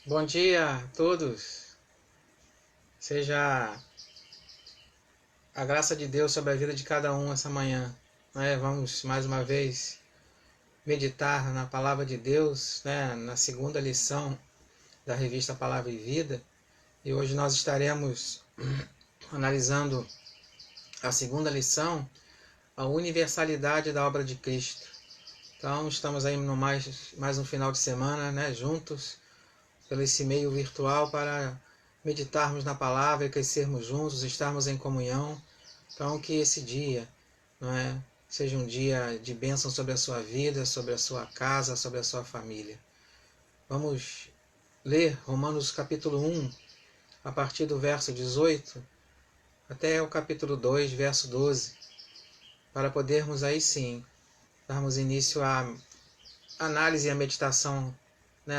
Bom dia a todos. Seja a graça de Deus sobre a vida de cada um essa manhã. Vamos mais uma vez meditar na palavra de Deus, na segunda lição da revista Palavra e Vida. E hoje nós estaremos analisando a segunda lição, a universalidade da obra de Cristo. Então estamos aí no mais um final de semana, juntos, pelo esse meio virtual, para meditarmos na palavra e crescermos juntos, estarmos em comunhão. Então que esse dia seja um dia de bênção sobre a sua vida, sobre a sua casa, sobre a sua família. Vamos ler Romanos capítulo 1, a partir do verso 18 até o capítulo 2, verso 12, para podermos aí sim darmos início à análise e à meditação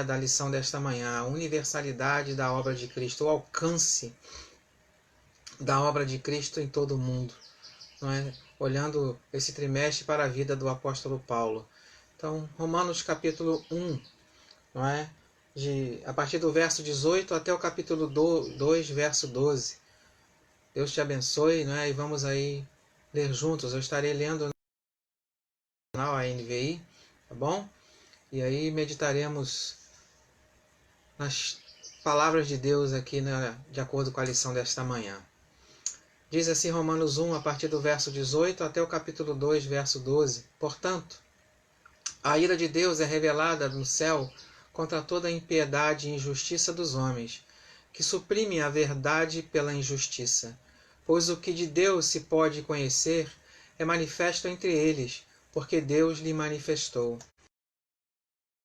da lição desta manhã, a universalidade da obra de Cristo, o alcance da obra de Cristo em todo o mundo, olhando esse trimestre para a vida do apóstolo Paulo. Então, Romanos capítulo 1, a partir do verso 18 até o capítulo 2, verso 12. Deus te abençoe, e vamos aí ler juntos. Eu estarei lendo no canal NVI, tá bom? E aí meditaremos nas palavras de Deus aqui, de acordo com a lição desta manhã. Diz assim Romanos 1, a partir do verso 18 até o capítulo 2, verso 12. Portanto, a ira de Deus é revelada no céu contra toda a impiedade e injustiça dos homens, que suprimem a verdade pela injustiça. Pois o que de Deus se pode conhecer é manifesto entre eles, porque Deus lhe manifestou.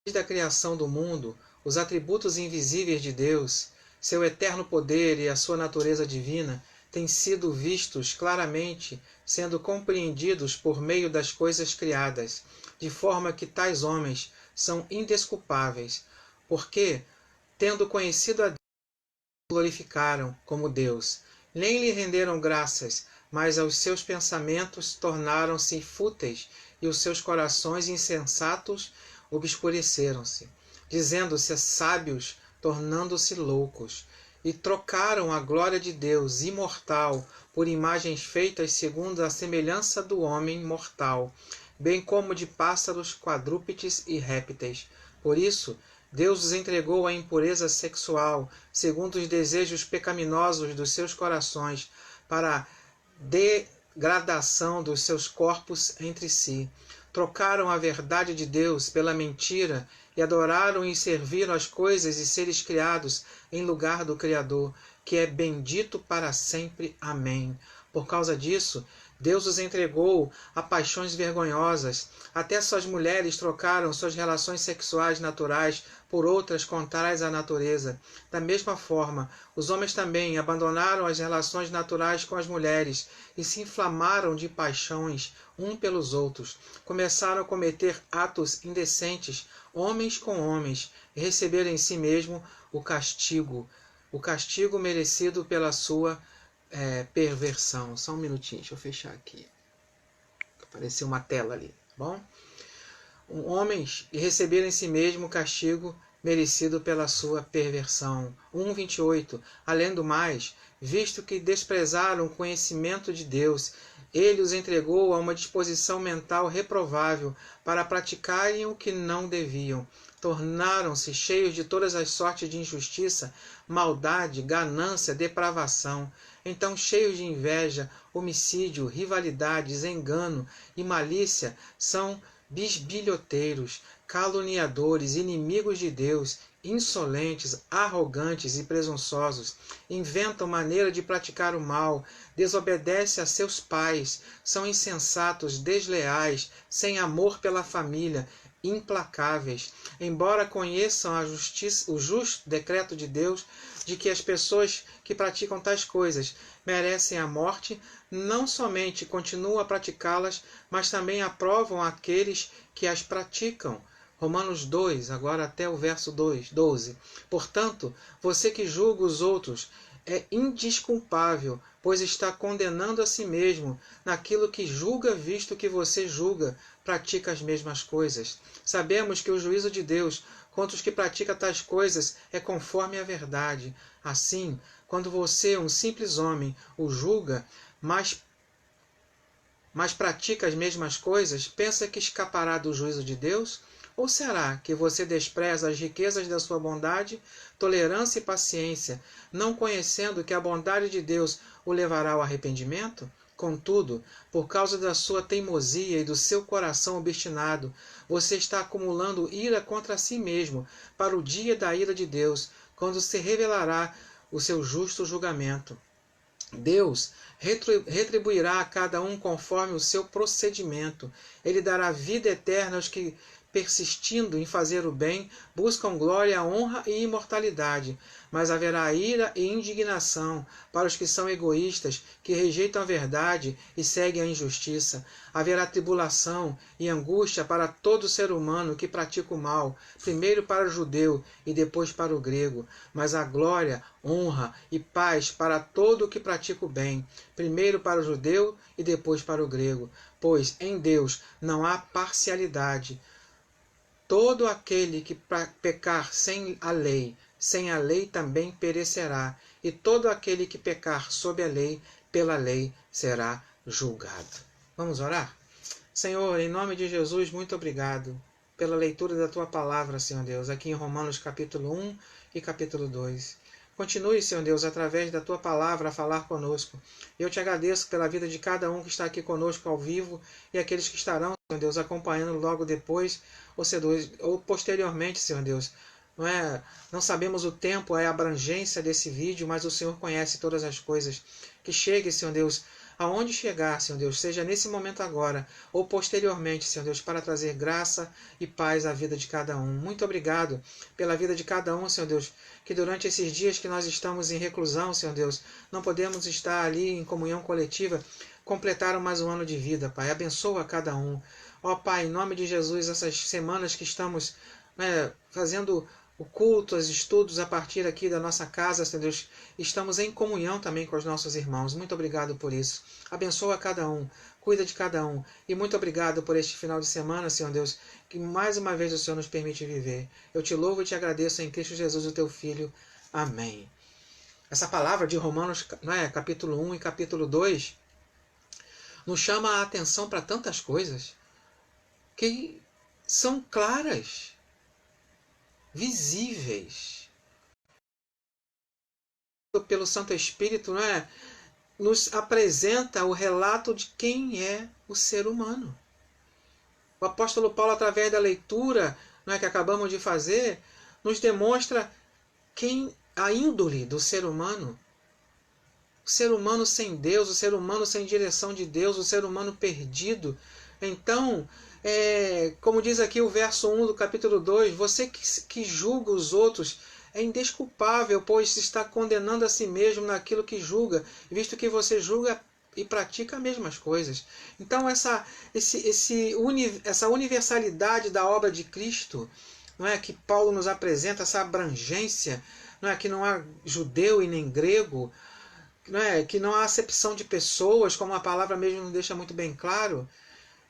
Desde a criação do mundo, os atributos invisíveis de Deus, seu eterno poder e a sua natureza divina, têm sido vistos claramente, sendo compreendidos por meio das coisas criadas, de forma que tais homens são indesculpáveis, porque, tendo conhecido a Deus, glorificaram como Deus, nem lhe renderam graças, mas aos seus pensamentos tornaram-se fúteis, e os seus corações insensatos obscureceram-se, dizendo-se sábios, tornando-se loucos, e trocaram a glória de Deus imortal por imagens feitas segundo a semelhança do homem mortal, bem como de pássaros, quadrúpedes e répteis. Por isso, Deus os entregou à impureza sexual, segundo os desejos pecaminosos dos seus corações, para a degradação dos seus corpos entre si. Trocaram a verdade de Deus pela mentira e adoraram e serviram as coisas e seres criados em lugar do Criador, que é bendito para sempre. Amém. Por causa disso, Deus os entregou a paixões vergonhosas. Até suas mulheres trocaram suas relações sexuais naturais por outras contrárias à natureza. Da mesma forma, os homens também abandonaram as relações naturais com as mulheres e se inflamaram de paixões um pelos outros. Começaram a cometer atos indecentes, homens com homens, e receberam em si mesmo o castigo merecido pela sua perversão. Só um minutinho, deixa eu fechar aqui. Apareceu uma tela ali, tá bom? Homens, e receberam em si mesmo o castigo merecido pela sua perversão. 1:28. Além do mais, visto que desprezaram o conhecimento de Deus, ele os entregou a uma disposição mental reprovável para praticarem o que não deviam. Tornaram-se cheios de todas as sortes de injustiça, maldade, ganância, depravação. Então, cheios de inveja, homicídio, rivalidades, engano e malícia, são bisbilhoteiros, caluniadores, inimigos de Deus, insolentes, arrogantes e presunçosos, inventam maneira de praticar o mal, desobedecem a seus pais, são insensatos, desleais, sem amor pela família, implacáveis. Embora conheçam o justo decreto de Deus de que as pessoas que praticam tais coisas merecem a morte, não somente continuam a praticá-las, mas também aprovam aqueles que as praticam. Romanos 2, agora até o verso 12. Portanto, você que julga os outros é indesculpável, pois está condenando a si mesmo naquilo que julga, visto que você julga, pratica as mesmas coisas. Sabemos que o juízo de Deus contra os que praticam tais coisas é conforme a verdade. Assim, quando você, um simples homem, o julga, mas pratica as mesmas coisas, pensa que escapará do juízo de Deus? Ou será que você despreza as riquezas da sua bondade, tolerância e paciência, não conhecendo que a bondade de Deus o levará ao arrependimento? Contudo, por causa da sua teimosia e do seu coração obstinado, você está acumulando ira contra si mesmo para o dia da ira de Deus, quando se revelará o seu justo julgamento. Deus retribuirá a cada um conforme o seu procedimento. Ele dará vida eterna aos que, persistindo em fazer o bem, buscam glória, honra e imortalidade. Mas haverá ira e indignação para os que são egoístas, que rejeitam a verdade e seguem a injustiça. Haverá tribulação e angústia para todo ser humano que pratica o mal, primeiro para o judeu e depois para o grego. Mas a glória, honra e paz para todo o que pratica o bem, primeiro para o judeu e depois para o grego. Pois em Deus não há parcialidade. Todo aquele que pecar sem a lei também perecerá, e todo aquele que pecar sob a lei, pela lei será julgado. Vamos orar? Senhor, em nome de Jesus, muito obrigado pela leitura da Tua palavra, Senhor Deus, aqui em Romanos capítulo 1 e capítulo 2. Continue, Senhor Deus, através da Tua palavra a falar conosco. Eu te agradeço pela vida de cada um que está aqui conosco ao vivo e aqueles que estarão, Senhor Deus, acompanhando logo depois ou posteriormente, Senhor Deus. Não sabemos o tempo, a abrangência desse vídeo, mas o Senhor conhece todas as coisas. Que chegue, Senhor Deus, aonde chegar, Senhor Deus, seja nesse momento agora ou posteriormente, Senhor Deus, para trazer graça e paz à vida de cada um. Muito obrigado pela vida de cada um, Senhor Deus, que durante esses dias que nós estamos em reclusão, Senhor Deus, não podemos estar ali em comunhão coletiva, completaram mais um ano de vida, Pai. Abençoa cada um. Ó Pai, em nome de Jesus, essas semanas que estamos fazendo o culto, os estudos a partir aqui da nossa casa, Senhor Deus, estamos em comunhão também com os nossos irmãos. Muito obrigado por isso. Abençoa cada um, cuida de cada um. E muito obrigado por este final de semana, Senhor Deus, que mais uma vez o Senhor nos permite viver. Eu te louvo e te agradeço em Cristo Jesus, o teu Filho. Amém. Essa palavra de Romanos, capítulo 1 e capítulo 2, nos chama a atenção para tantas coisas que são claras, visíveis. Pelo Santo Espírito, nos apresenta o relato de quem é o ser humano. O apóstolo Paulo, através da leitura que acabamos de fazer, nos demonstra a índole do ser humano. O ser humano sem Deus, o ser humano sem direção de Deus, o ser humano perdido. Então, como diz aqui o verso 1 do capítulo 2, você que julga os outros é indesculpável, pois se está condenando a si mesmo naquilo que julga, visto que você julga e pratica as mesmas coisas. Então essa universalidade da obra de Cristo, que Paulo nos apresenta, essa abrangência, que não há judeu e nem grego, que não há acepção de pessoas, como a palavra mesmo nos deixa muito bem claro.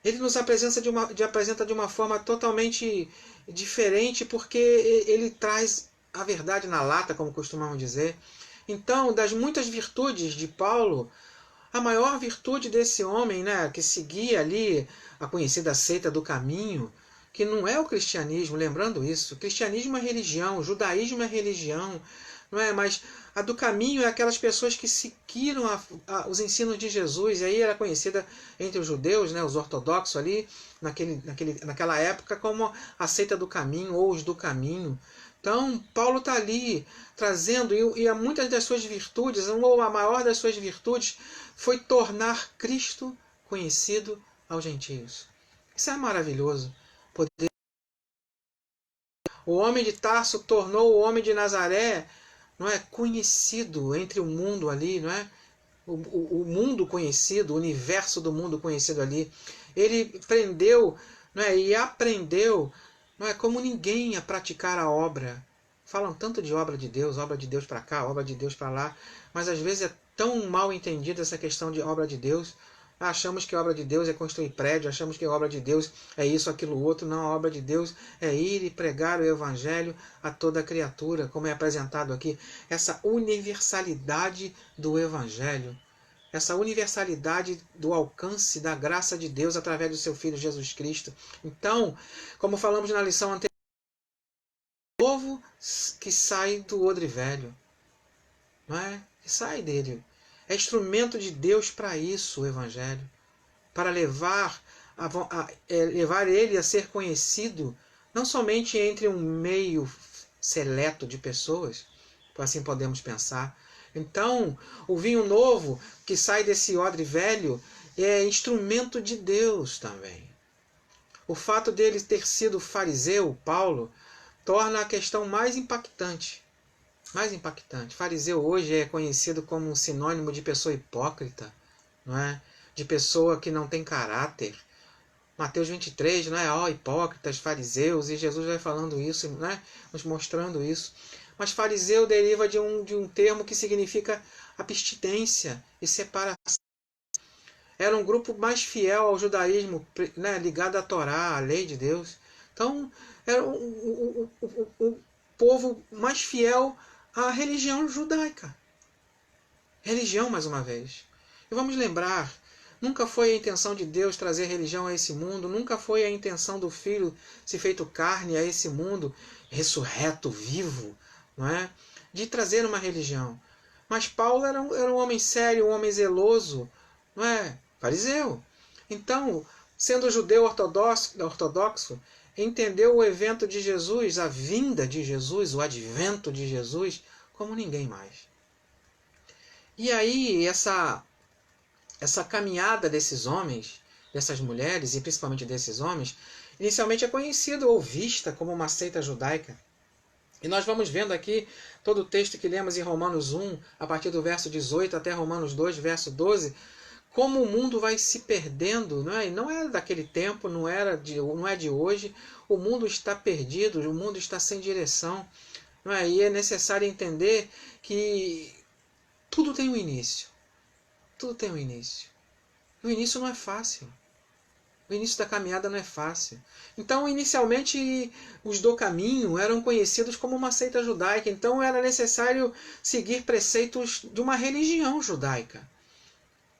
Ele nos apresenta de uma forma totalmente diferente, porque ele traz a verdade na lata, como costumamos dizer. Então, das muitas virtudes de Paulo, a maior virtude desse homem, que seguia ali a conhecida seita do caminho, que não é o cristianismo, lembrando isso. O cristianismo é religião, o judaísmo é religião, mas a do caminho é aquelas pessoas que seguiram os ensinos de Jesus, e aí era conhecida entre os judeus, os ortodoxos ali, naquela época, como a seita do caminho, ou os do caminho. Então, Paulo está ali trazendo, e muitas das suas virtudes, ou a maior das suas virtudes, foi tornar Cristo conhecido aos gentios. Isso é maravilhoso. O homem de Tarso tornou o homem de Nazaré conhecido entre o mundo ali, o mundo conhecido, o universo do mundo conhecido ali. Ele prendeu e aprendeu como ninguém a praticar a obra. Falam tanto de obra de Deus para cá, obra de Deus para lá, mas às vezes é tão mal entendida essa questão de obra de Deus. Achamos que a obra de Deus é construir prédio, achamos que a obra de Deus é isso, aquilo, outro. Não, a obra de Deus é ir e pregar o Evangelho a toda criatura, como é apresentado aqui. Essa universalidade do Evangelho, essa universalidade do alcance da graça de Deus através do seu Filho Jesus Cristo. Então, como falamos na lição anterior, o povo que sai do odre velho, não é? Que sai dele. É instrumento de Deus para isso o Evangelho, para levar levar ele a ser conhecido não somente entre um meio seleto de pessoas, assim podemos pensar. Então, o vinho novo que sai desse odre velho é instrumento de Deus também. O fato dele ter sido fariseu, Paulo, torna a questão mais impactante. Mais impactante. Fariseu hoje é conhecido como um sinônimo de pessoa hipócrita, não é? De pessoa que não tem caráter. Mateus 23, não é? Ó, hipócritas, fariseus, e Jesus vai falando isso, né? Nos mostrando isso. Mas fariseu deriva de um termo que significa abstinência e separação. Era um grupo mais fiel ao judaísmo, né? Ligado à Torá, à lei de Deus. Então, era o povo mais fiel à religião judaica. Religião, mais uma vez. E vamos lembrar, nunca foi a intenção de Deus trazer religião a esse mundo, nunca foi a intenção do Filho se feito carne a esse mundo, ressurreto, vivo, não é? De trazer uma religião. Mas Paulo era um homem sério, um homem zeloso, não é? Fariseu. Então, sendo judeu ortodoxo, entendeu o evento de Jesus, a vinda de Jesus, o advento de Jesus, como ninguém mais. E aí, essa caminhada desses homens, dessas mulheres, e principalmente desses homens, inicialmente é conhecida ou vista como uma seita judaica. E nós vamos vendo aqui todo o texto que lemos em Romanos 1, a partir do verso 18 até Romanos 2, verso 12, como o mundo vai se perdendo, não é? E não é daquele tempo, não é de hoje. O mundo está perdido, o mundo está sem direção. Não é? E é necessário entender que tudo tem um início. Tudo tem um início. E o início não é fácil. O início da caminhada não é fácil. Então, inicialmente, os do caminho eram conhecidos como uma seita judaica. Então, era necessário seguir preceitos de uma religião judaica.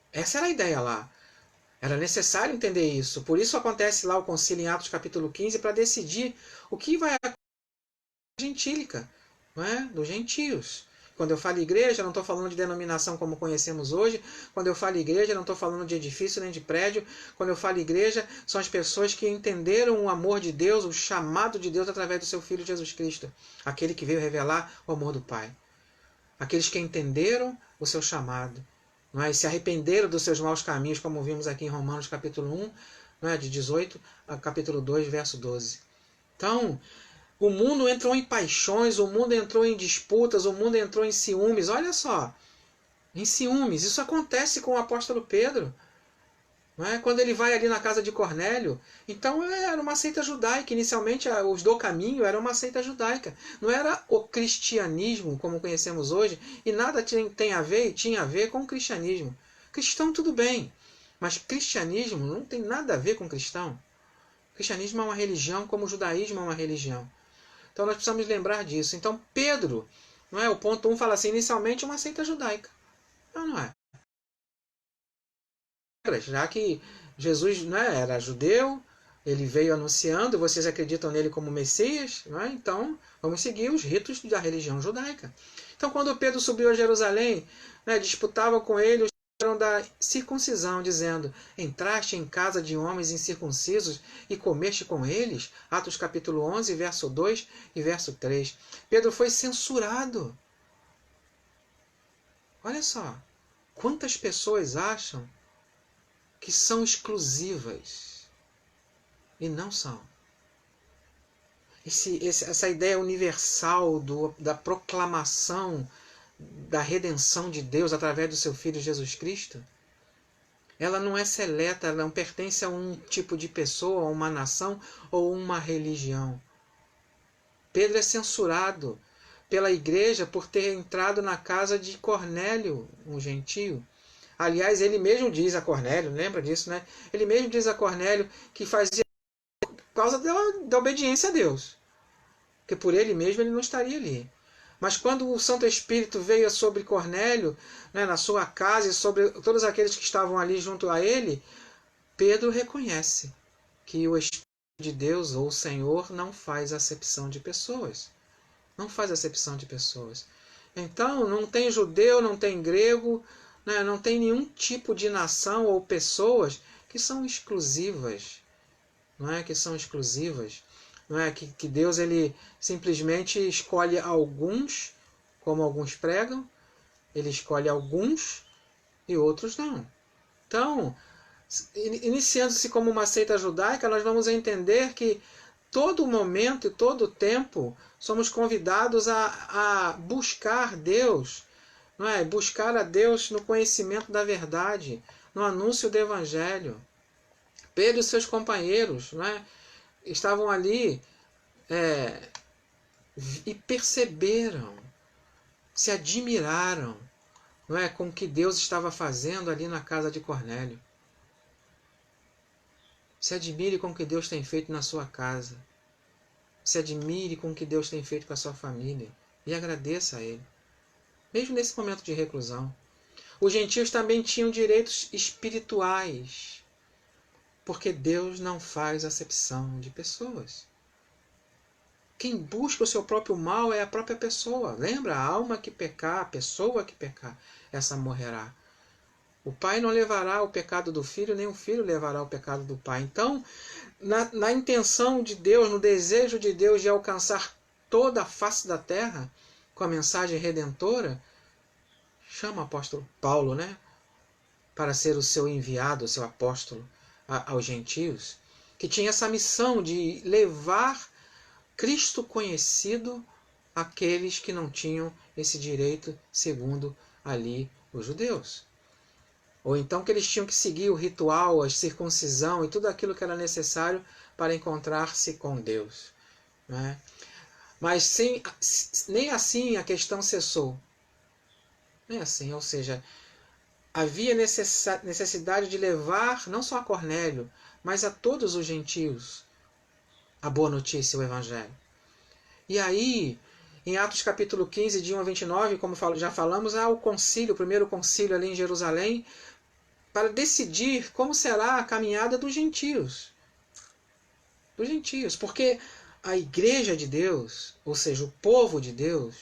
Essa era a ideia lá. Era necessário entender isso. Por isso acontece lá o concílio em Atos capítulo 15 para decidir o que vai acontecer com a gentílica, não é? Dos gentios. Quando eu falo igreja, não estou falando de denominação como conhecemos hoje. Quando eu falo igreja, não estou falando de edifício nem de prédio. Quando eu falo igreja, são as pessoas que entenderam o amor de Deus, o chamado de Deus através do seu Filho Jesus Cristo. Aquele que veio revelar o amor do Pai. Aqueles que entenderam o seu chamado. Não é? E se arrependeram dos seus maus caminhos, como vimos aqui em Romanos capítulo 1, não é? De 18 a capítulo 2, verso 12. Então, o mundo entrou em paixões, o mundo entrou em disputas, o mundo entrou em ciúmes. Olha só, em ciúmes. Isso acontece com o apóstolo Pedro. Não é? Quando ele vai ali na casa de Cornélio. Então era uma seita judaica. Inicialmente os do caminho era uma seita judaica. Não era o cristianismo como conhecemos hoje. E nada tem a ver e tinha a ver com o cristianismo. Cristão tudo bem. Mas cristianismo não tem nada a ver com cristão. Cristianismo é uma religião como o judaísmo é uma religião. Então nós precisamos lembrar disso. Então Pedro, não é? O ponto 1 fala assim, inicialmente uma seita judaica. Não é. Já que Jesus, não é, era judeu, ele veio anunciando, vocês acreditam nele como Messias, não é? Então vamos seguir os ritos da religião judaica. Então quando Pedro subiu a Jerusalém, né, disputavam com ele os da circuncisão, dizendo, entraste em casa de homens incircuncisos e comeste com eles? Atos capítulo 11, verso 2 e verso 3. Pedro foi censurado. Olha só, quantas pessoas acham que são exclusivas e não são. Essa ideia universal da proclamação da redenção de Deus através do seu Filho Jesus Cristo, ela não é seleta, ela não pertence a um tipo de pessoa, a uma nação ou uma religião. Pedro é censurado pela igreja por ter entrado na casa de Cornélio, um gentio. Aliás, ele mesmo diz a Cornélio, lembra disso, né? Ele mesmo diz a Cornélio que fazia por causa da obediência a Deus. Porque por ele mesmo ele não estaria ali. Mas quando o Santo Espírito veio sobre Cornélio, né, na sua casa e sobre todos aqueles que estavam ali junto a ele, Pedro reconhece que o Espírito de Deus, ou o Senhor, não faz acepção de pessoas. Não faz acepção de pessoas. Então, não tem judeu, não tem grego, né, não tem nenhum tipo de nação ou pessoas que são exclusivas. Não é que são exclusivas. Não é que Deus ele simplesmente escolhe alguns, como alguns pregam, ele escolhe alguns e outros não. Então, iniciando-se como uma seita judaica, nós vamos entender que todo momento e todo tempo somos convidados a buscar Deus, não é? Buscar a Deus no conhecimento da verdade, no anúncio do Evangelho. Pedro e seus companheiros, não é? Estavam ali e perceberam, se admiraram, não é, com o que Deus estava fazendo ali na casa de Cornélio. Se admire com o que Deus tem feito na sua casa. Se admire com o que Deus tem feito com a sua família e agradeça a Ele, mesmo nesse momento de reclusão. Os gentios também tinham direitos espirituais, porque Deus não faz acepção de pessoas. Quem busca o seu próprio mal é a própria pessoa. Lembra? A alma que pecar, a pessoa que pecar, essa morrerá. O pai não levará o pecado do filho, nem o filho levará o pecado do pai. Então, na intenção de Deus, no desejo de Deus de alcançar toda a face da terra com a mensagem redentora, chama o apóstolo Paulo, né, para ser o seu enviado, o seu apóstolo aos gentios, que tinha essa missão de levar Cristo conhecido àqueles que não tinham esse direito segundo ali os judeus. Ou então que eles tinham que seguir o ritual, a circuncisão e tudo aquilo que era necessário para encontrar-se com Deus. Né? Mas nem assim a questão cessou. Nem assim, ou seja, havia necessidade de levar não só a Cornélio, mas a todos os gentios a boa notícia, o Evangelho. E aí, em Atos capítulo 15, de 1 a 29, como já falamos, há o concílio, o primeiro concílio ali em Jerusalém, para decidir como será a caminhada dos gentios. Dos gentios, porque a igreja de Deus, ou seja, o povo de Deus,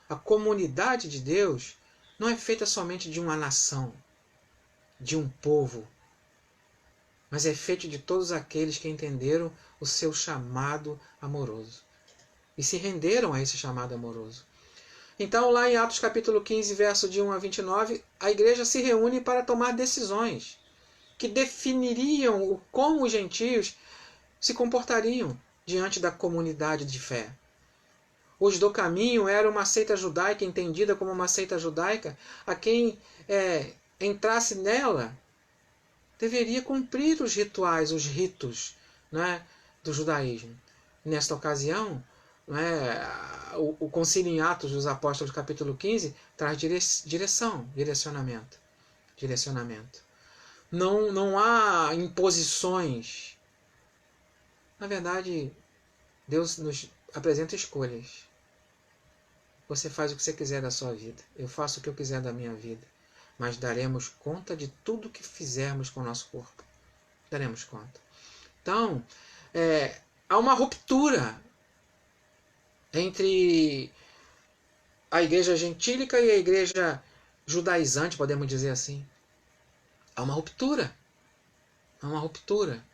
a comunidade de Deus, não é feita somente de uma nação, de um povo, mas é feito de todos aqueles que entenderam o seu chamado amoroso e se renderam a esse chamado amoroso. Então, lá em Atos capítulo 15, verso de 1 a 29, a igreja se reúne para tomar decisões que definiriam como os gentios se comportariam diante da comunidade de fé. Os do caminho era uma seita judaica, entendida como uma seita judaica, a quem entrasse nela deveria cumprir os rituais, os ritos, né, do judaísmo. Nesta ocasião, o concílio em Atos dos Apóstolos, capítulo 15, traz direcionamento. Não há imposições. Na verdade, Deus nos apresenta escolhas. Você faz o que você quiser da sua vida. Eu faço o que eu quiser da minha vida. Mas daremos conta de tudo que fizermos com o nosso corpo. Daremos conta. Então, há uma ruptura entre a igreja gentílica e a igreja judaizante, podemos dizer assim. Há uma ruptura. Há uma ruptura.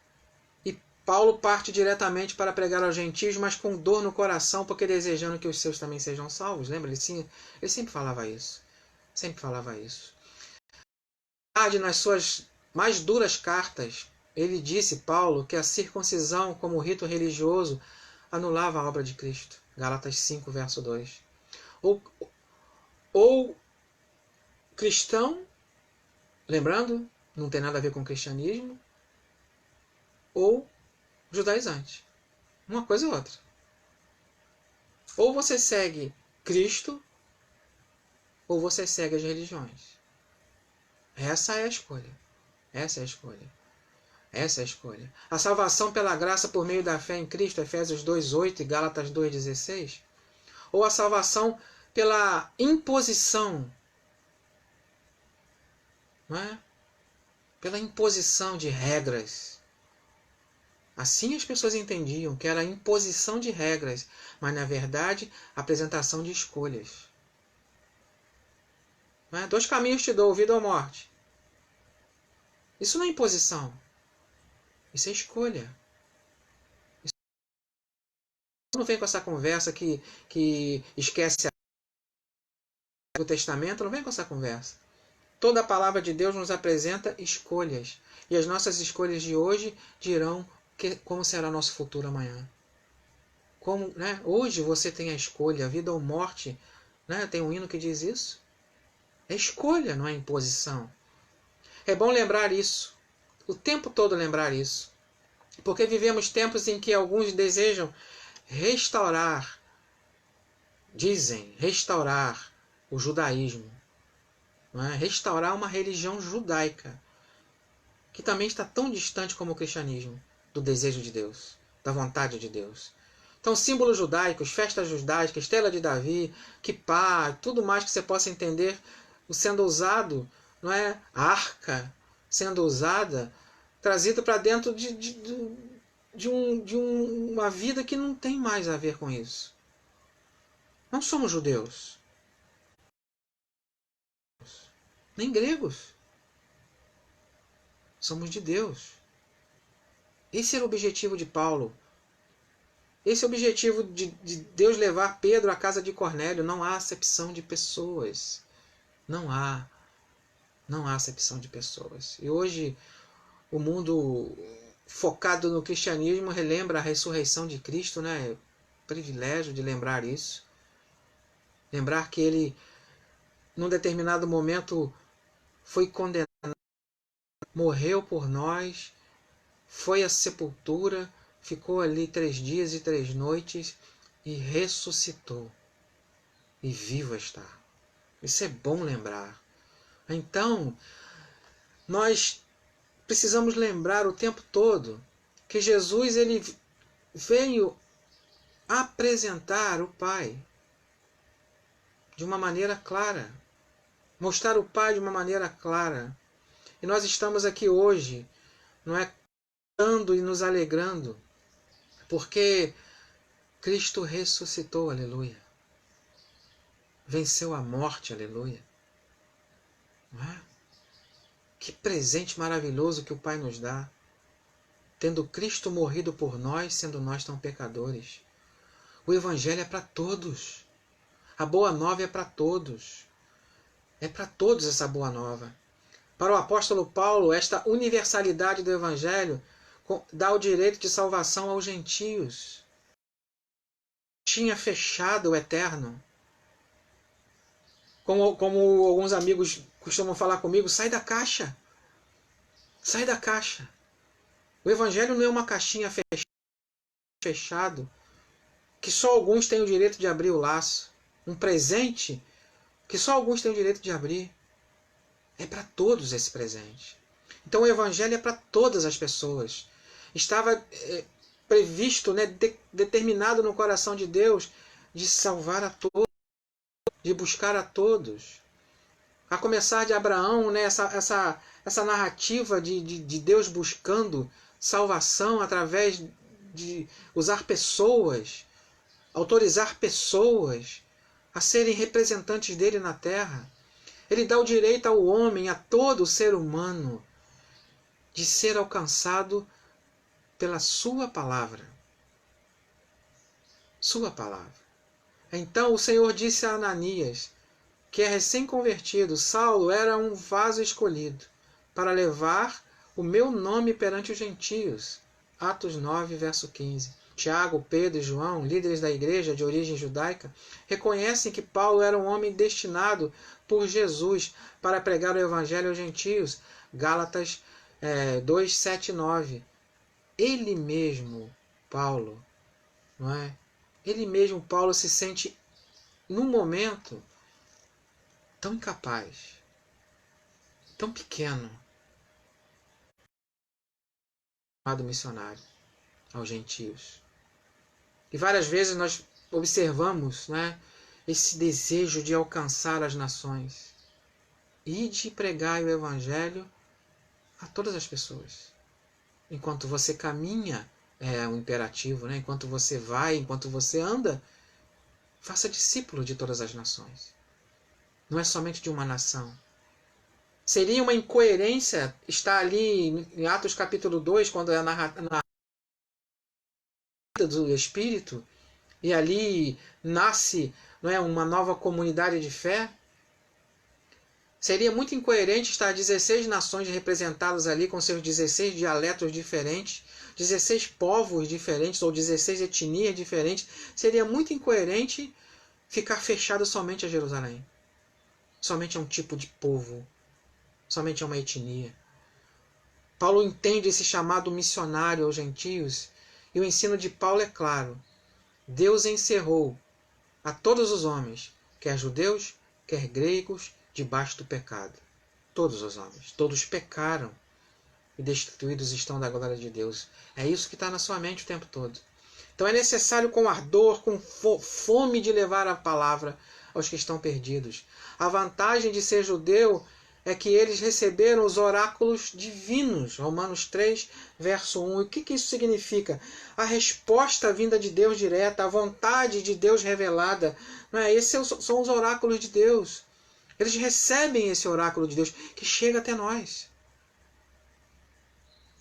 E Paulo parte diretamente para pregar aos gentios, mas com dor no coração, porque desejando que os seus também sejam salvos. Lembra? Ele sempre falava isso. Sempre falava isso. Nas suas mais duras cartas, ele disse, Paulo, que a circuncisão como rito religioso anulava a obra de Cristo. Gálatas 5, verso 2. Ou cristão, lembrando, não tem nada a ver com cristianismo, ou judaizante. Uma coisa ou outra. Ou você segue Cristo, ou você segue as religiões. Essa é a escolha. Essa é a escolha. Essa é a escolha. A salvação pela graça por meio da fé em Cristo, Efésios 2:8 e Gálatas 2:16, ou a salvação pela imposição, não é? Pela imposição de regras. Assim as pessoas entendiam que era a imposição de regras, mas na verdade a apresentação de escolhas. Não é? 2 caminhos te dou, vida ou morte. Isso não é imposição. Isso é escolha. Isso não vem com essa conversa que esquece o Testamento, não vem com essa conversa. Toda a palavra de Deus nos apresenta escolhas. E as nossas escolhas de hoje dirão como será nosso futuro amanhã. Como, né? Hoje você tem a escolha, vida ou morte. Né? Tem um hino que diz isso. É escolha, não é imposição. É bom lembrar isso. O tempo todo lembrar isso. Porque vivemos tempos em que alguns desejam restaurar, dizem, restaurar o judaísmo. Não é? Restaurar uma religião judaica, que também está tão distante como o cristianismo, do desejo de Deus, da vontade de Deus. Então, símbolos judaicos, festas judaicas, estela de Davi, quipá, tudo mais que você possa entender, sendo usado, não é? A arca sendo usada, trazida para dentro de uma vida que não tem mais a ver com isso. Não somos judeus, nem gregos. Somos de Deus. Esse era o objetivo de Paulo. Esse é o objetivo de Deus levar Pedro à casa de Cornélio. Não há acepção de pessoas. Não há. Não há acepção de pessoas. E hoje o mundo focado no cristianismo relembra a ressurreição de Cristo, né? Privilégio de lembrar isso. Lembrar que ele, num determinado momento, foi condenado, morreu por nós, foi à sepultura, ficou ali 3 dias e 3 noites e ressuscitou. E vivo está. Isso é bom lembrar. Então, nós precisamos lembrar o tempo todo que Jesus ele veio apresentar o Pai de uma maneira clara. Mostrar o Pai de uma maneira clara. E nós estamos aqui hoje, não é, cantando e nos alegrando, porque Cristo ressuscitou, aleluia. Venceu a morte, aleluia. Não é? Que presente maravilhoso que o Pai nos dá, tendo Cristo morrido por nós, sendo nós tão pecadores. O Evangelho é para todos. A Boa Nova é para todos. É para todos essa Boa Nova. Para o apóstolo Paulo, esta universalidade do Evangelho dá o direito de salvação aos gentios. Tinha fechado o eterno. Como alguns amigos costumam falar comigo, sai da caixa. Sai da caixa. O Evangelho não é uma caixinha fechado que só alguns têm o direito de abrir o laço. Um presente que só alguns têm o direito de abrir. É para todos esse presente. Então o Evangelho é para todas as pessoas. Estava previsto, né, determinado no coração de Deus de salvar a todos, de buscar a todos. A começar de Abraão, né, essa narrativa de Deus buscando salvação através de usar pessoas, autorizar pessoas a serem representantes dele na terra. Ele dá o direito ao homem, a todo ser humano, de ser alcançado pela sua palavra. Sua palavra. Então o Senhor disse a Ananias, que é recém-convertido, Saulo era um vaso escolhido para levar o meu nome perante os gentios. Atos 9, verso 15. Tiago, Pedro e João, líderes da igreja de origem judaica, reconhecem que Paulo era um homem destinado por Jesus para pregar o evangelho aos gentios. Gálatas 2, 7 e 9. Ele mesmo, Paulo, não é? Ele mesmo, Paulo, se sente, num momento, tão incapaz, tão pequeno, chamado missionário aos gentios. E várias vezes nós observamos, né, esse desejo de alcançar as nações e de pregar o evangelho a todas as pessoas. Enquanto você caminha, é um imperativo, né? Enquanto você vai, enquanto você anda, faça discípulo de todas as nações. Não é somente de uma nação. Seria uma incoerência estar ali em Atos capítulo 2, quando é a narrativa do Espírito, e ali nasce, não é, uma nova comunidade de fé. Seria muito incoerente estar 16 nações representadas ali com seus 16 dialetos diferentes, 16 povos diferentes ou 16 etnias diferentes. Seria muito incoerente ficar fechado somente a Jerusalém, somente a um tipo de povo, somente a uma etnia. Paulo entende esse chamado missionário aos gentios, e o ensino de Paulo é claro. Deus encerrou a todos os homens, quer judeus, quer gregos, debaixo do pecado. Todos os homens, todos pecaram e destituídos estão da glória de Deus. É isso que está na sua mente o tempo todo. Então é necessário com ardor, com fome de levar a palavra aos que estão perdidos. A vantagem de ser judeu é que eles receberam os oráculos divinos. Romanos 3, verso 1. E o que isso significa? A resposta vinda de Deus direta, a vontade de Deus revelada. Não é? Esses são os oráculos de Deus. Eles recebem esse oráculo de Deus que chega até nós.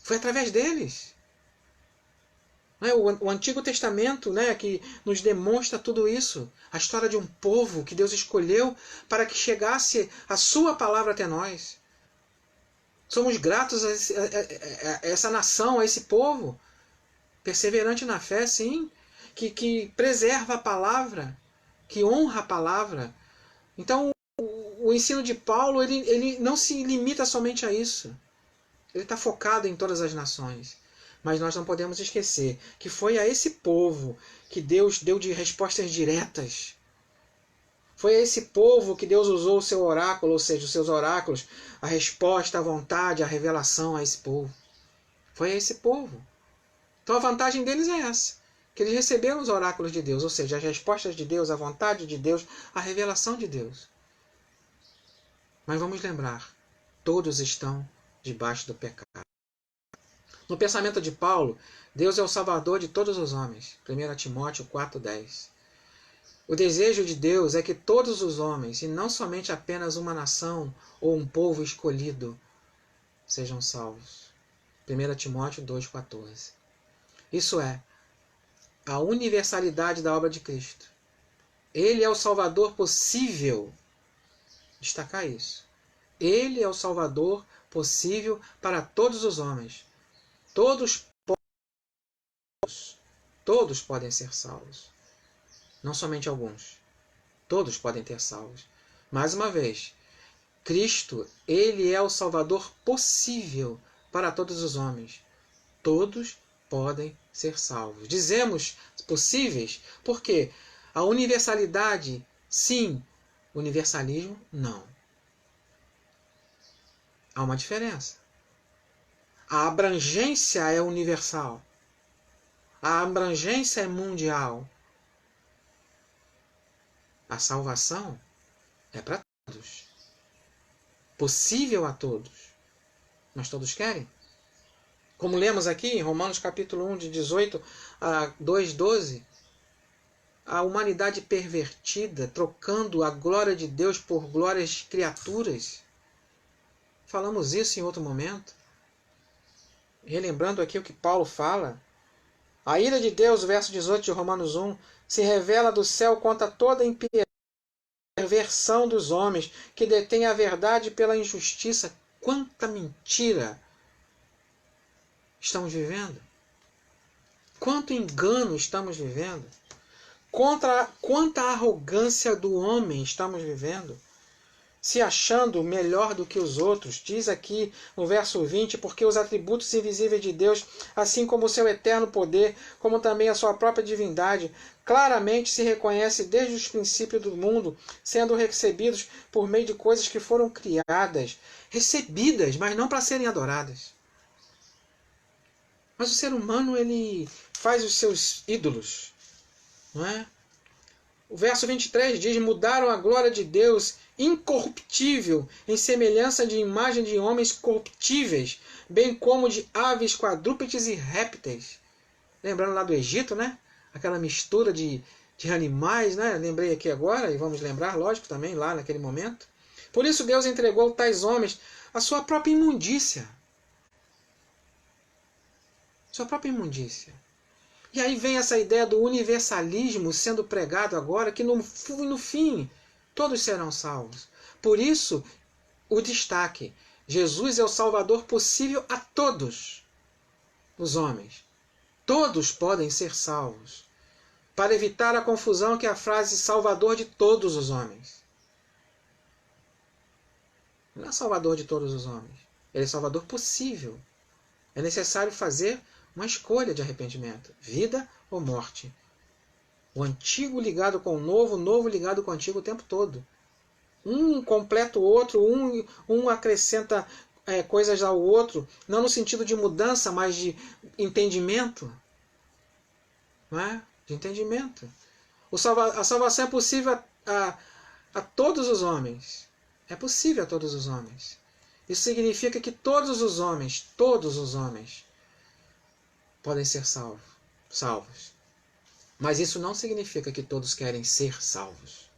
Foi através deles. O Antigo Testamento, né, que nos demonstra tudo isso. A história de um povo que Deus escolheu para que chegasse a sua palavra até nós. Somos gratos a essa nação, a esse povo. Perseverante na fé, sim. Que preserva a palavra. Que honra a palavra. Então, o ensino de Paulo ele não se limita somente a isso. Ele está focado em todas as nações. Mas nós não podemos esquecer que foi a esse povo que Deus deu de respostas diretas. Foi a esse povo que Deus usou o seu oráculo, ou seja, os seus oráculos, a resposta, a vontade, a revelação a esse povo. Foi a esse povo. Então a vantagem deles é essa, que eles receberam os oráculos de Deus, ou seja, as respostas de Deus, a vontade de Deus, a revelação de Deus. Mas vamos lembrar, todos estão debaixo do pecado. No pensamento de Paulo, Deus é o Salvador de todos os homens. 1 Timóteo 4,10. O desejo de Deus é que todos os homens, e não somente apenas uma nação ou um povo escolhido, sejam salvos. 1 Timóteo 2,14. Isso é, a universalidade da obra de Cristo. Ele é o Salvador possível. Destacar isso. Ele é o Salvador possível para todos os homens. Todos podem ser salvos. Não somente alguns. Todos podem ter salvos. Mais uma vez, Cristo, ele é o Salvador possível para todos os homens. Todos podem ser salvos. Dizemos possíveis porque a universalidade, sim. Universalismo, não. Há uma diferença. A abrangência é universal. A abrangência é mundial. A salvação é para todos. Possível a todos. Mas todos querem? Como lemos aqui em Romanos capítulo 1, de 18 a 2:12, a humanidade pervertida, trocando a glória de Deus por glórias de criaturas. Falamos isso em outro momento. Relembrando aqui o que Paulo fala. A ira de Deus, verso 18 de Romanos 1, se revela do céu contra toda a impiedade e perversão dos homens, que detêm a verdade pela injustiça. Quanta mentira estamos vivendo! Quanto engano estamos vivendo! Quanta arrogância do homem estamos vivendo! se achando melhor do que os outros. Diz aqui no verso 20, porque os atributos invisíveis de Deus, assim como o seu eterno poder, como também a sua própria divindade, claramente se reconhece desde os princípios do mundo, sendo recebidos por meio de coisas que foram criadas, recebidas, mas não para serem adoradas. Mas o ser humano, ele faz os seus ídolos, não é? O verso 23 diz: mudaram a glória de Deus incorruptível em semelhança de imagem de homens corruptíveis, bem como de aves, quadrúpedes e répteis. Lembrando lá do Egito, né? Aquela mistura de animais, né? Lembrei aqui agora, e vamos lembrar, lógico, também lá naquele momento. Por isso Deus entregou tais homens à sua própria imundícia. Sua própria imundícia. E aí vem essa ideia do universalismo sendo pregado agora, que no fim todos serão salvos. Por isso, o destaque: Jesus é o Salvador possível a todos os homens. Todos podem ser salvos. Para evitar a confusão que é a frase Salvador de todos os homens. Não é Salvador de todos os homens. Ele é Salvador possível. É necessário fazer uma escolha de arrependimento. Vida ou morte. O antigo ligado com o novo ligado com o antigo o tempo todo. Um completa o outro, um acrescenta coisas ao outro, não no sentido de mudança, mas de entendimento. Não é? De entendimento. A salvação é possível a todos os homens. É possível a todos os homens. Isso significa que todos os homens, podem ser salvos. Mas isso não significa que todos querem ser salvos.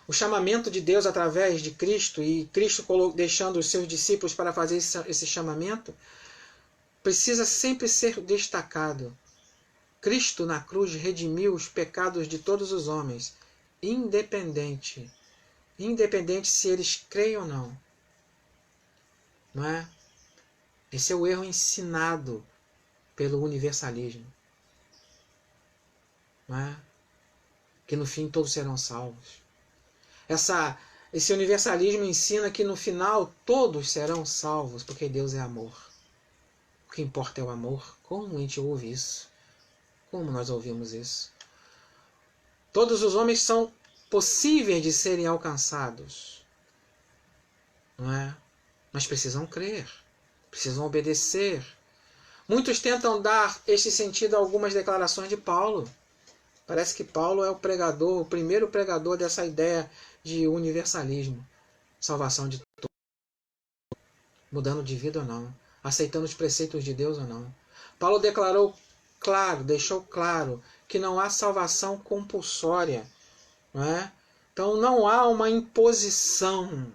O chamamento de Deus através de Cristo, e Cristo deixando os seus discípulos para fazer esse chamamento, precisa sempre ser destacado. Cristo na cruz redimiu os pecados de todos os homens, independente se eles creem ou não. Não é? Esse é o erro ensinado pelo universalismo. Não é? Que no fim todos serão salvos. Esse universalismo ensina que no final todos serão salvos, porque Deus é amor. O que importa é o amor. Como a gente ouve isso? Como nós ouvimos isso? Todos os homens são possíveis de serem alcançados. Não é? Mas precisam crer. Precisam obedecer. Muitos tentam dar este sentido a algumas declarações de Paulo. Parece que Paulo é o primeiro pregador dessa ideia de universalismo. Salvação de todos. Mudando de vida ou não. Aceitando os preceitos de Deus ou não. Paulo deixou claro que não há salvação compulsória. Não é? Então não há uma imposição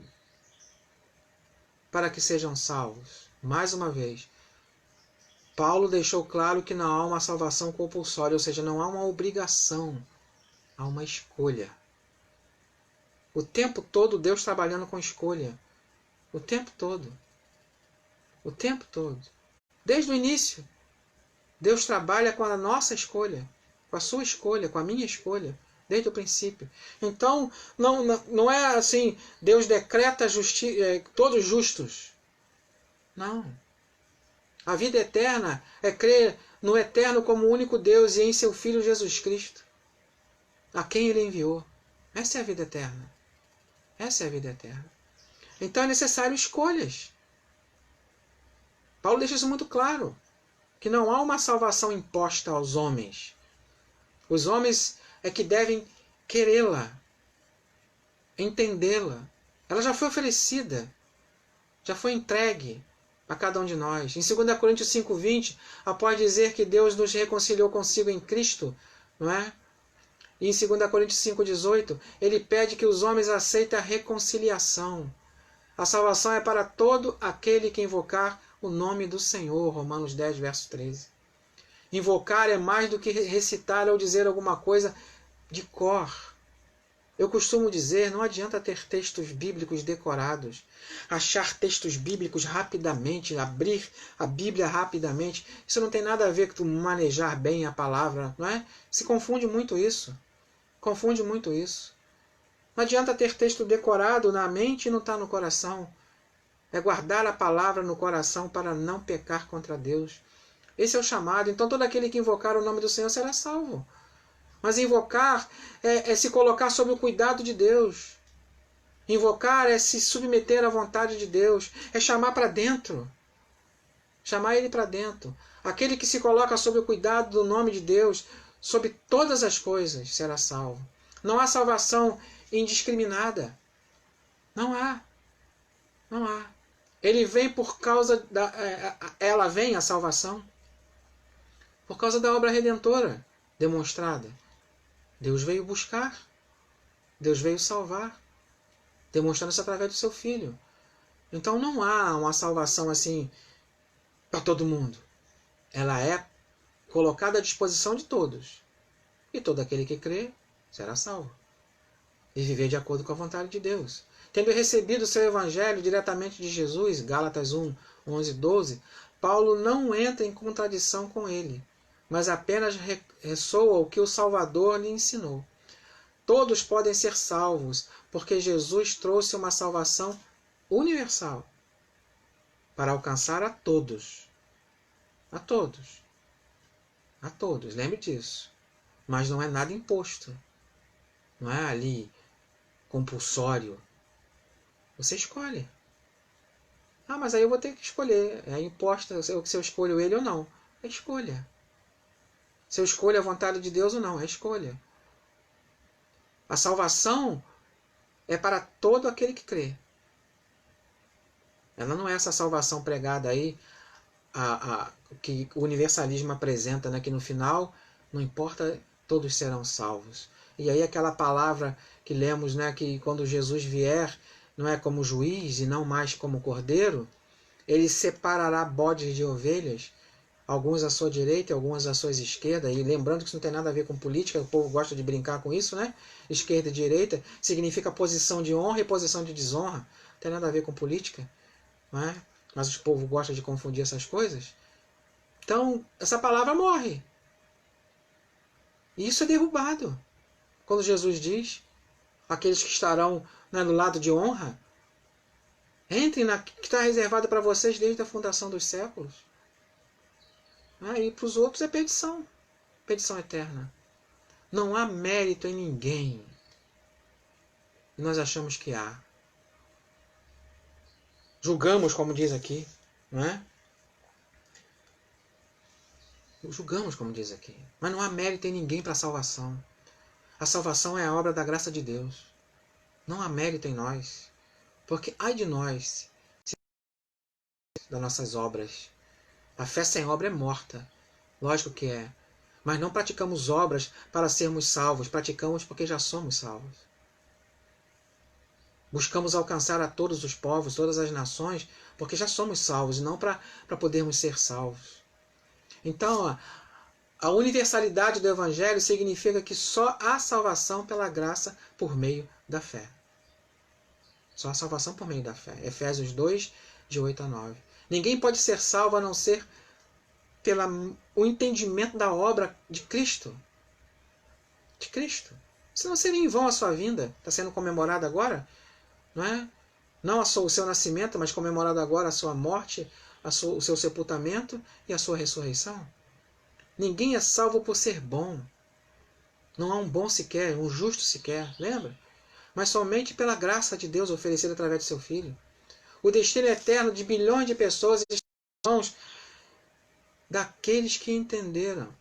para que sejam salvos. Mais uma vez, Paulo deixou claro que não há uma salvação compulsória, ou seja, não há uma obrigação, há uma escolha. O tempo todo Deus trabalhando com escolha. O tempo todo. O tempo todo. Desde o início, Deus trabalha com a nossa escolha, com a sua escolha, com a minha escolha, desde o princípio. Então, não é assim, Deus decreta todos justos. Não. A vida eterna é crer no eterno como o único Deus e em seu Filho Jesus Cristo, a quem Ele enviou. Essa é a vida eterna. Essa é a vida eterna. Então é necessário escolhas. Paulo deixa isso muito claro, que não há uma salvação imposta aos homens. Os homens é que devem querê-la, entendê-la. Ela já foi oferecida, já foi entregue a cada um de nós. Em 2 Coríntios 5,20, após dizer que Deus nos reconciliou consigo em Cristo, não é? E em 2 Coríntios 5,18, ele pede que os homens aceitem a reconciliação. A salvação é para todo aquele que invocar o nome do Senhor. Romanos 10, verso 13. Invocar é mais do que recitar ou dizer alguma coisa de cor. Eu costumo dizer, não adianta ter textos bíblicos decorados, achar textos bíblicos rapidamente, abrir a Bíblia rapidamente. Isso não tem nada a ver com tu manejar bem a palavra, não é? Se confunde muito isso. Confunde muito isso. Não adianta ter texto decorado na mente e não estar no coração. É guardar a palavra no coração para não pecar contra Deus. Esse é o chamado. Então todo aquele que invocar o nome do Senhor será salvo. Mas invocar é se colocar sob o cuidado de Deus. Invocar é se submeter à vontade de Deus. É chamar para dentro. Chamar ele para dentro. Aquele que se coloca sob o cuidado do nome de Deus, sobre todas as coisas, será salvo. Não há salvação indiscriminada. Não há. Não há. Ele vem por causa da... Ela vem, a salvação, por causa da obra redentora demonstrada. Deus veio buscar. Deus veio salvar. Demonstrando isso através do seu Filho. Então não há uma salvação assim para todo mundo. Ela é colocada à disposição de todos. E todo aquele que crê será salvo. E viver de acordo com a vontade de Deus. Tendo recebido o seu evangelho diretamente de Jesus, Gálatas 1, 11, 12, Paulo não entra em contradição com ele, mas apenas ressoa o que o Salvador lhe ensinou. Todos podem ser salvos, porque Jesus trouxe uma salvação universal para alcançar a todos. A todos. A todos, lembre disso. Mas não é nada imposto. Não é ali compulsório. Você escolhe. Ah, mas aí eu vou ter que escolher. É imposta se eu escolho ele ou não. É escolha. Se eu escolho a vontade de Deus ou não. É escolha. A salvação é para todo aquele que crê. Ela não é essa salvação pregada aí, que o universalismo apresenta, né? Que no final, não importa, todos serão salvos. E aí aquela palavra que lemos, né? Que quando Jesus vier, não é como juiz e não mais como cordeiro, ele separará bodes de ovelhas, alguns à sua direita e alguns à sua esquerda. E lembrando que isso não tem nada a ver com política, o povo gosta de brincar com isso, né? Esquerda e direita significa posição de honra e posição de desonra. Não tem nada a ver com política, não é? Mas o povo gosta de confundir essas coisas. Então, essa palavra morre. E isso é derrubado. Quando Jesus diz, aqueles que estarão, né, no lado de honra, entrem na que está reservado para vocês desde a fundação dos séculos. E para os outros é perdição. Perdição eterna. Não há mérito em ninguém. E nós achamos que há. Julgamos, como diz aqui, não é? Julgamos, como diz aqui. Mas não há mérito em ninguém para a salvação. A salvação é a obra da graça de Deus. Não há mérito em nós. Porque ai de nós, das nossas obras. A fé sem obra é morta. Lógico que é. Mas não praticamos obras para sermos salvos. Praticamos porque já somos salvos. Buscamos alcançar a todos os povos, todas as nações, porque já somos salvos, e não para podermos ser salvos. Então, a universalidade do Evangelho significa que só há salvação pela graça por meio da fé. Só há salvação por meio da fé. Efésios 2, de 8 a 9. Ninguém pode ser salvo a não ser pelo entendimento da obra de Cristo. De Cristo. Senão seria em vão a sua vinda. Está sendo comemorada agora, não é? Não o seu nascimento, mas comemorado agora a sua morte, o seu sepultamento e a sua ressurreição. Ninguém é salvo por ser bom. Não há um bom sequer, um justo sequer, lembra? Mas somente pela graça de Deus oferecida através de seu Filho. O destino eterno de bilhões de pessoas está nas mãos daqueles que entenderam.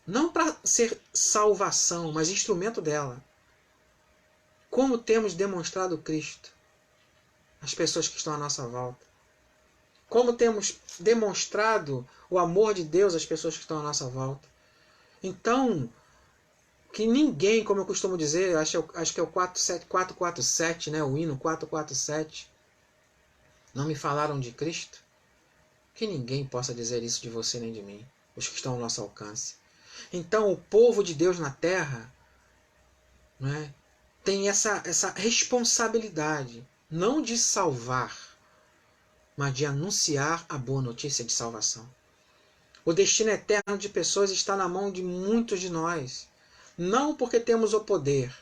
Não para ser salvação, mas instrumento dela. Como temos demonstrado Cristo às pessoas que estão à nossa volta. Como temos demonstrado o amor de Deus às pessoas que estão à nossa volta. Então, que ninguém, como eu costumo dizer, acho que é o 447, né, o hino 447, não me falaram de Cristo, que ninguém possa dizer isso de você nem de mim, os que estão ao nosso alcance. Então, o povo de Deus na terra, não é, tem essa responsabilidade, não de salvar, mas de anunciar a boa notícia de salvação. O destino eterno de pessoas está na mão de muitos de nós. Não porque temos o poder,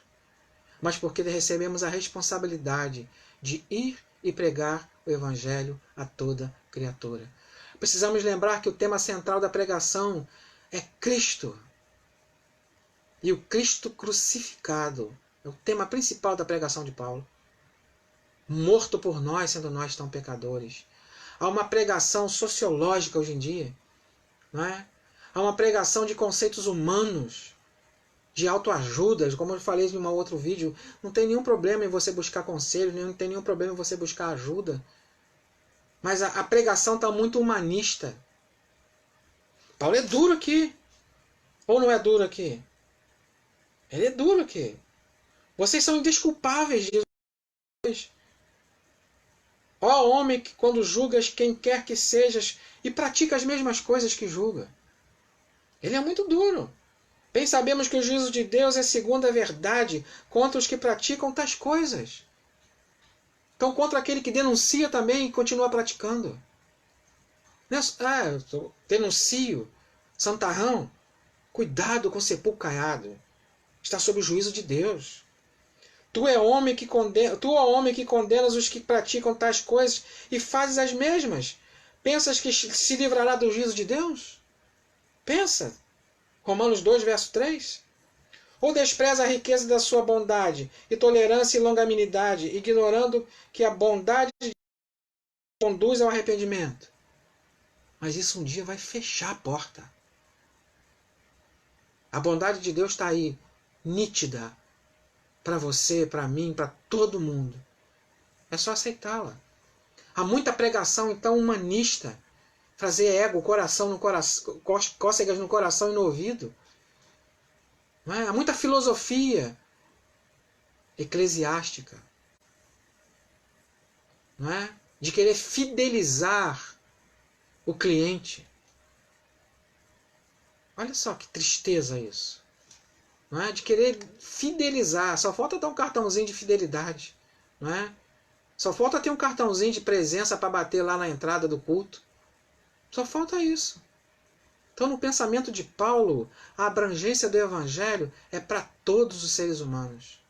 mas porque recebemos a responsabilidade de ir e pregar o Evangelho a toda criatura. Precisamos lembrar que o tema central da pregação é Cristo. E o Cristo crucificado é o tema principal da pregação de Paulo. Morto por nós, sendo nós tão pecadores. Há uma pregação sociológica hoje em dia, não é? Há uma pregação de conceitos humanos, de autoajuda, como eu falei em um outro vídeo. Não tem nenhum problema em você buscar conselho, não tem nenhum problema em você buscar ajuda. Mas a pregação está muito humanista. Paulo é duro aqui. Ou não é duro aqui? Ele é duro aqui. Vocês são indesculpáveis, diz. Ó homem que quando julgas quem quer que sejas e pratica as mesmas coisas que julga. Ele é muito duro. Bem sabemos que o juízo de Deus é segundo a verdade contra os que praticam tais coisas. Então contra aquele que denuncia também e continua praticando. Eu denuncio. Santarrão, cuidado com o sepulcro caiado. Está sob o juízo de Deus. Tu, ó homem que condenas os que praticam tais coisas e fazes as mesmas. Pensas que se livrará do juízo de Deus? Pensa. Romanos 2, verso 3. Ou despreza a riqueza da sua bondade e tolerância e longanimidade, ignorando que a bondade conduz ao arrependimento. Mas isso um dia vai fechar a porta. A bondade de Deus está aí, nítida, para você, para mim, para todo mundo. É só aceitá-la. Há muita pregação, então, humanista. Fazer ego, coração no coração, cócegas no coração e no ouvido. Não é? Há muita filosofia eclesiástica. Não é? De querer fidelizar o cliente. Olha só que tristeza isso. Não é? De querer fidelizar. Só falta dar um cartãozinho de fidelidade. Não é? Só falta ter um cartãozinho de presença para bater lá na entrada do culto. Só falta isso. Então, no pensamento de Paulo, a abrangência do Evangelho é para todos os seres humanos,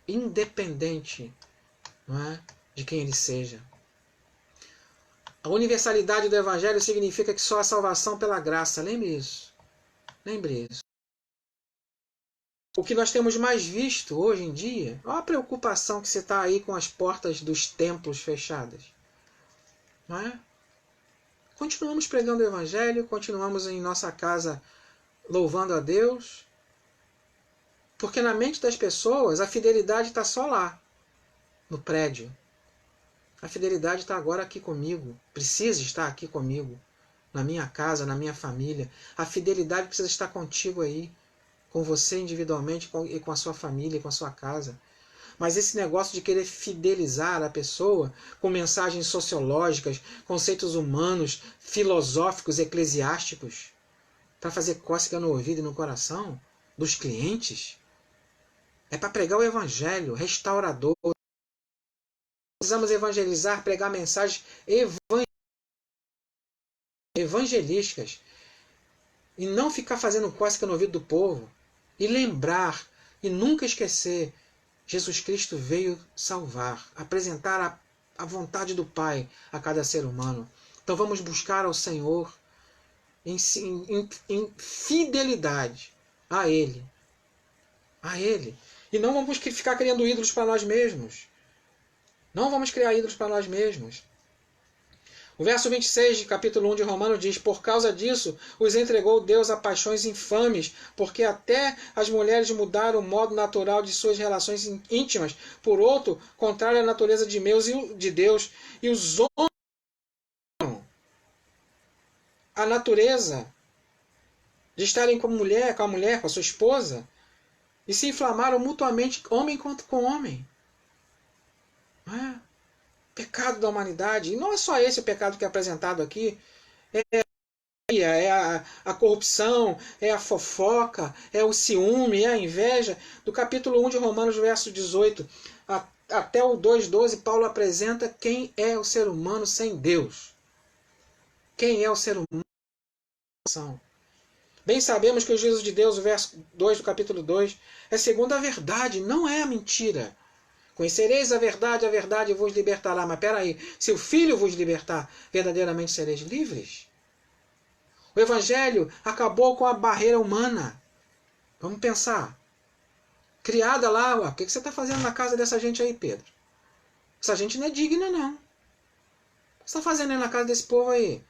independente, não é, de quem ele seja. A universalidade do Evangelho significa que só há salvação pela graça. Lembre isso. Lembre isso. O que nós temos mais visto hoje em dia, olha a preocupação que você está aí com as portas dos templos fechadas. Não é? Continuamos pregando o Evangelho, continuamos em nossa casa louvando a Deus, porque na mente das pessoas a fidelidade está só lá, no prédio. A fidelidade está agora aqui comigo, precisa estar aqui comigo, na minha casa, na minha família. A fidelidade precisa estar contigo aí, com você individualmente e com a sua família e com a sua casa. Mas esse negócio de querer fidelizar a pessoa com mensagens sociológicas, conceitos humanos, filosóficos, eclesiásticos, para fazer cócega no ouvido e no coração dos clientes, é para pregar o Evangelho restaurador. Precisamos evangelizar, pregar mensagens evangelísticas e não ficar fazendo cócega no ouvido do povo. E lembrar e nunca esquecer: Jesus Cristo veio salvar, apresentar a vontade do Pai a cada ser humano. Então vamos buscar ao Senhor em fidelidade a Ele. A Ele. E não vamos ficar criando ídolos para nós mesmos. Não vamos criar ídolos para nós mesmos. O verso 26 de capítulo 1 de Romanos diz: por causa disso os entregou Deus a paixões infames, porque até as mulheres mudaram o modo natural de suas relações íntimas por outro, contrário à natureza de Deus, e os homens a natureza de estarem com a mulher, com a sua esposa, e se inflamaram mutuamente, homem com homem. Não é? Pecado da humanidade. E não é só esse o pecado que é apresentado aqui. É a corrupção, é a fofoca, é o ciúme, é a inveja. Do capítulo 1 de Romanos, verso 18 até o 2,12, Paulo apresenta quem é o ser humano sem Deus. Quem é o ser humano? Bem sabemos que o juízo de Deus, o verso 2 do capítulo 2, é segundo a verdade, não é a mentira. Conhecereis a verdade vos libertará. Mas peraí, se o Filho vos libertar, verdadeiramente sereis livres? O Evangelho acabou com a barreira humana. Vamos pensar. Criada lá, o que você está fazendo na casa dessa gente aí, Pedro? Essa gente não é digna, não. O que você está fazendo aí na casa desse povo aí?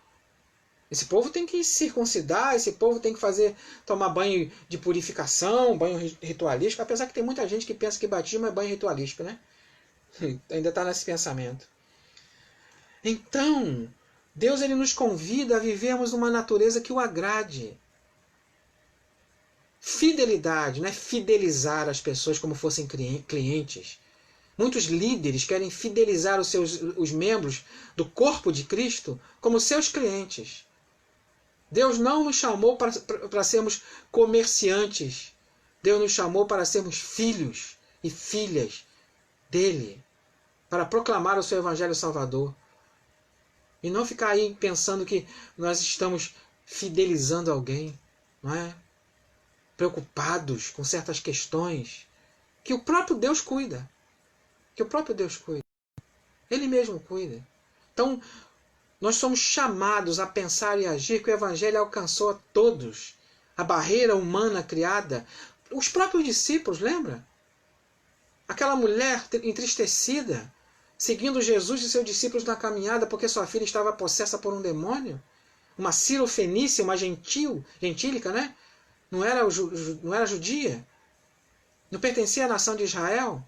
Esse povo tem que circuncidar, esse povo tem que tomar banho de purificação, banho ritualístico, apesar que tem muita gente que pensa que batismo é banho ritualístico, né? Ainda está nesse pensamento. Então, Deus ele nos convida a vivermos uma natureza que o agrade. Fidelidade, não é fidelizar as pessoas como fossem clientes. Muitos líderes querem fidelizar os membros do corpo de Cristo como seus clientes. Deus não nos chamou para sermos comerciantes. Deus nos chamou para sermos filhos e filhas dele, para proclamar o seu Evangelho Salvador. E não ficar aí pensando que nós estamos fidelizando alguém, não é? Preocupados com certas questões que o próprio Deus cuida. Que o próprio Deus cuida. Ele mesmo cuida. Então, nós somos chamados a pensar e agir que o Evangelho alcançou a todos. A barreira humana criada. Os próprios discípulos, lembra? Aquela mulher entristecida, seguindo Jesus e seus discípulos na caminhada porque sua filha estava possessa por um demônio. Uma cirofenícia, uma gentílica, né? Não era judia. Não pertencia à nação de Israel.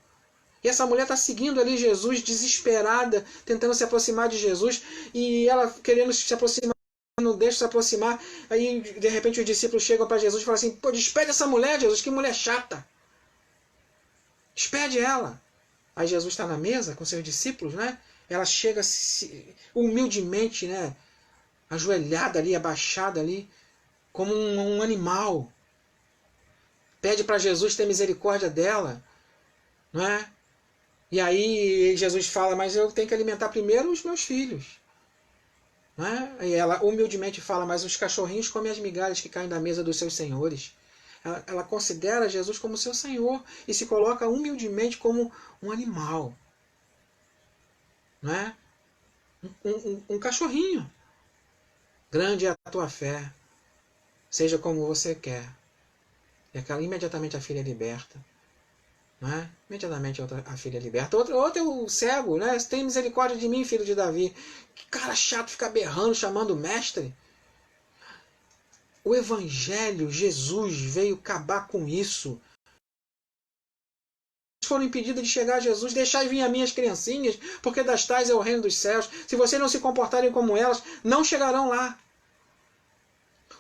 E essa mulher está seguindo ali Jesus, desesperada, tentando se aproximar de Jesus, e ela querendo se aproximar, não deixa se aproximar. Aí, de repente, os discípulos chegam para Jesus e falam assim: pô, despede essa mulher, Jesus, que mulher chata. Despede ela. Aí Jesus está na mesa com seus discípulos, né? Ela chega humildemente, né? Ajoelhada ali, abaixada ali, como um animal. Pede para Jesus ter misericórdia dela, não é? E aí Jesus fala, mas eu tenho que alimentar primeiro os meus filhos. Não é? E ela humildemente fala, mas os cachorrinhos comem as migalhas que caem da mesa dos seus senhores. Ela considera Jesus como seu Senhor e se coloca humildemente como um animal. Não é? Um cachorrinho. Grande é a tua fé. Seja como você quer. E imediatamente a filha é liberta. Não é? Imediatamente a filha é liberta. Outro é o cego. Né? Tem misericórdia de mim, filho de Davi. Que cara chato ficar berrando, chamando o mestre. O Evangelho, Jesus veio acabar com isso. Foram impedidas de chegar a Jesus, deixai vir a mim as criancinhas, porque das tais é o reino dos céus. Se vocês não se comportarem como elas, não chegarão lá.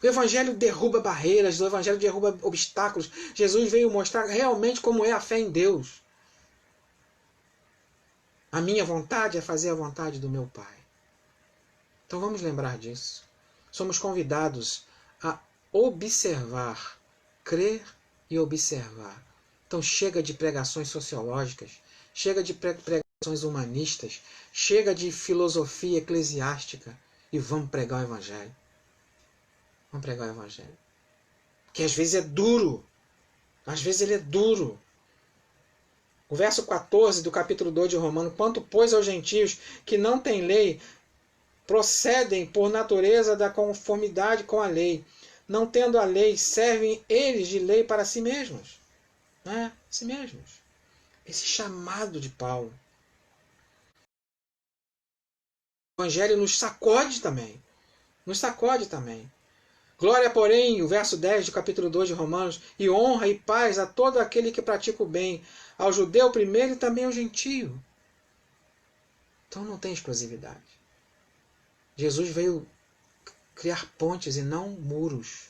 O Evangelho derruba barreiras, o Evangelho derruba obstáculos. Jesus veio mostrar realmente como é a fé em Deus. A minha vontade é fazer a vontade do meu Pai. Então vamos lembrar disso. Somos convidados a observar, crer e observar. Então chega de pregações sociológicas, chega de pregações humanistas, chega de filosofia eclesiástica e vamos pregar o Evangelho. Vamos pregar o Evangelho. Que às vezes é duro. Às vezes ele é duro. O verso 14 do capítulo 2 de Romanos: quanto, pois, aos gentios que não têm lei, procedem por natureza da conformidade com a lei. Não tendo a lei, servem eles de lei para si mesmos. Né? Si mesmos. Esse chamado de Paulo. O Evangelho nos sacode também. Nos sacode também. Glória, porém, o verso 10 do capítulo 2 de Romanos, e honra e paz a todo aquele que pratica o bem, ao judeu primeiro e também ao gentio. Então não tem exclusividade. Jesus veio criar pontes e não muros.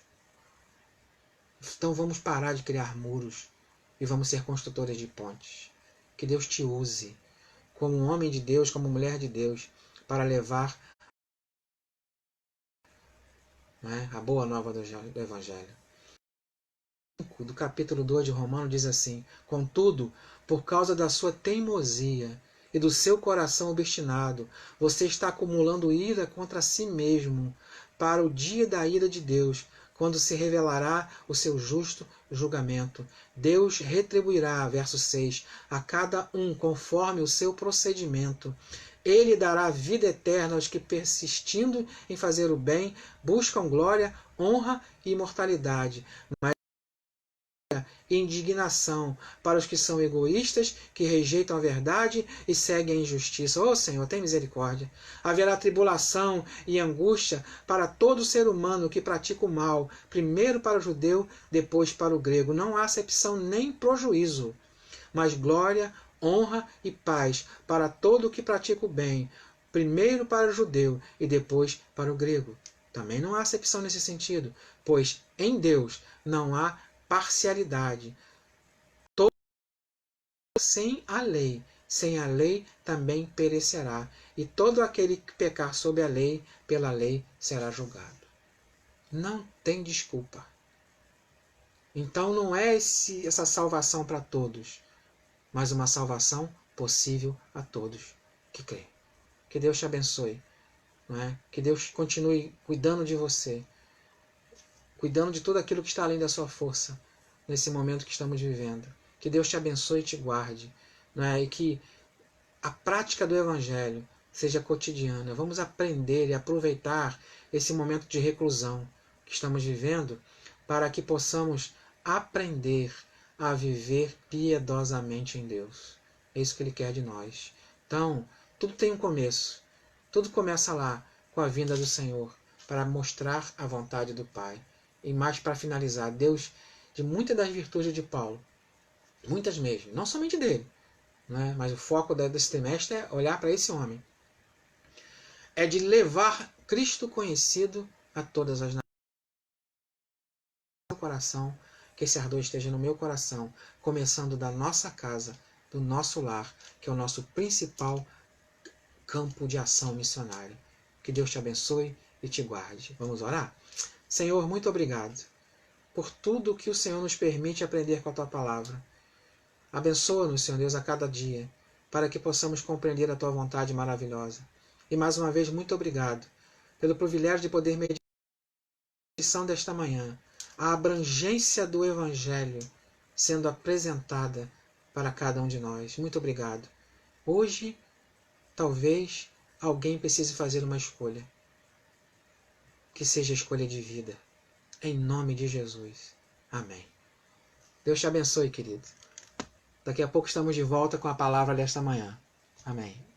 Então vamos parar de criar muros e vamos ser construtores de pontes. Que Deus te use como um homem de Deus, como mulher de Deus, para levar, né, a boa nova do Evangelho. Do capítulo 2 de Romanos diz assim: contudo, por causa da sua teimosia e do seu coração obstinado, você está acumulando ira contra si mesmo para o dia da ira de Deus, quando se revelará o seu justo julgamento. Deus retribuirá, verso 6, a cada um conforme o seu procedimento. Ele dará vida eterna aos que, persistindo em fazer o bem, buscam glória, honra e imortalidade. Mas e indignação para os que são egoístas, que rejeitam a verdade e seguem a injustiça. Ó Senhor, tem misericórdia. Haverá tribulação e angústia para todo ser humano que pratica o mal, primeiro para o judeu, depois para o grego. Não há acepção nem prejuízo, mas glória, honra e paz para todo o que pratica o bem, primeiro para o judeu e depois para o grego. Também não há acepção nesse sentido, pois em Deus não há parcialidade. Todo sem a lei também perecerá, e todo aquele que pecar sob a lei, pela lei será julgado. Não tem desculpa. Então não é essa salvação para todos, mas uma salvação possível a todos que creem. Que Deus te abençoe, não é? Que Deus continue cuidando de você, cuidando de tudo aquilo que está além da sua força, nesse momento que estamos vivendo. Que Deus te abençoe e te guarde, não é? E que a prática do Evangelho seja cotidiana. Vamos aprender e aproveitar esse momento de reclusão que estamos vivendo para que possamos aprender a viver piedosamente em Deus. É isso que Ele quer de nós. Então, tudo tem um começo. Tudo começa lá, com a vinda do Senhor, para mostrar a vontade do Pai. E mais para finalizar, Deus, de muitas das virtudes de Paulo, muitas mesmo, não somente dele, né, mas o foco desse trimestre é olhar para esse homem, é de levar Cristo conhecido a todas as nações. Coração, que esse ardor esteja no meu coração, começando da nossa casa, do nosso lar, que é o nosso principal campo de ação missionária. Que Deus te abençoe e te guarde. Vamos orar? Senhor, muito obrigado por tudo que o Senhor nos permite aprender com a Tua Palavra. Abençoa-nos, Senhor Deus, a cada dia, para que possamos compreender a Tua vontade maravilhosa. E mais uma vez, muito obrigado pelo privilégio de poder meditar na lição desta manhã, a abrangência do Evangelho sendo apresentada para cada um de nós. Muito obrigado. Hoje, talvez, alguém precise fazer uma escolha. Que seja a escolha de vida. Em nome de Jesus. Amém. Deus te abençoe, querido. Daqui a pouco estamos de volta com a palavra desta manhã. Amém.